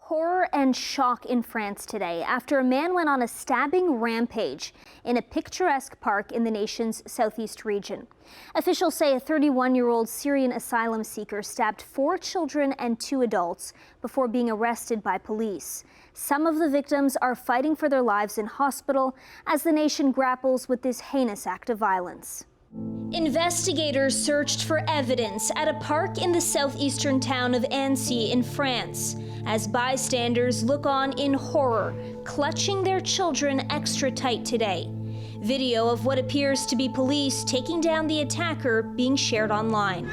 Horror and shock in France today after a man went on a stabbing rampage in a picturesque park in the nation's southeast region. Officials say a 31-year-old Syrian asylum seeker stabbed 4 children and 2 adults before being arrested by police. Some of the victims are fighting for their lives in hospital as the nation grapples with this heinous act of violence. Investigators searched for evidence at a park in the southeastern town of Annecy in France, as bystanders look on in horror, clutching their children extra tight today. Video of what appears to be police taking down the attacker being shared online.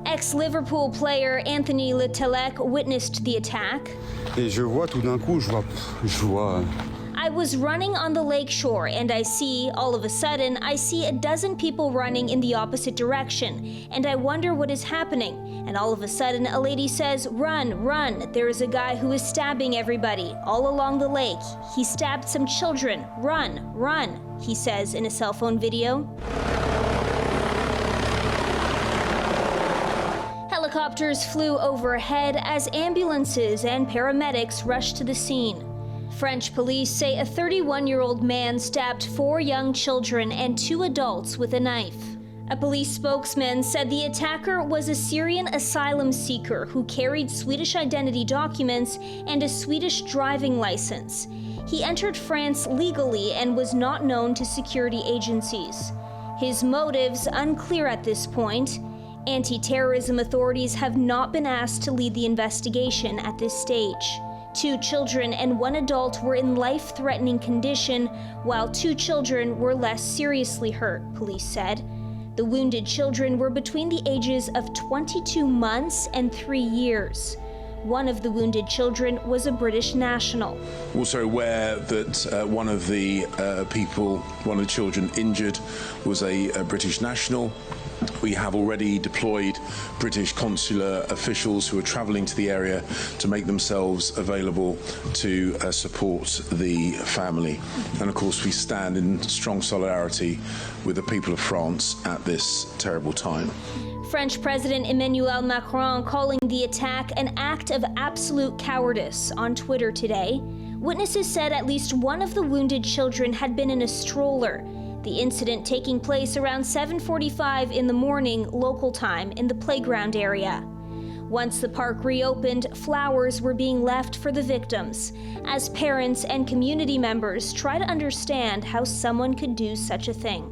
Ex-Liverpool player Anthony Letelec witnessed the attack. I was running on the lake shore and all of a sudden, I see a dozen people running in the opposite direction, and I wonder what is happening. And all of a sudden, a lady says, "Run, run. There is a guy who is stabbing everybody all along the lake. He stabbed some children. Run, run," he says in a cell phone video. Helicopters flew overhead as ambulances and paramedics rushed to the scene. French police say a 31-year-old man stabbed 4 young children and 2 adults with a knife. A police spokesman said the attacker was a Syrian asylum seeker who carried Swedish identity documents and a Swedish driving license. He entered France legally and was not known to security agencies. His motives unclear at this point. Anti-terrorism authorities have not been asked to lead the investigation at this stage. 2 children and 1 adult were in life-threatening condition, while 2 children were less seriously hurt, police said. The wounded children were between the ages of 22 months and 3 years. One of the wounded children was a British national. Also aware that one of the children injured was a British national. We have already deployed British consular officials who are travelling to the area to make themselves available to support the family. And of course, we stand in strong solidarity with the people of France at this terrible time. French President Emmanuel Macron calling the attack an act of absolute cowardice on Twitter today. Witnesses said at least one of the wounded children had been in a stroller. The incident taking place around 7:45 in the morning local time in the playground area. Once the park reopened, flowers were being left for the victims as parents and community members try to understand how someone could do such a thing.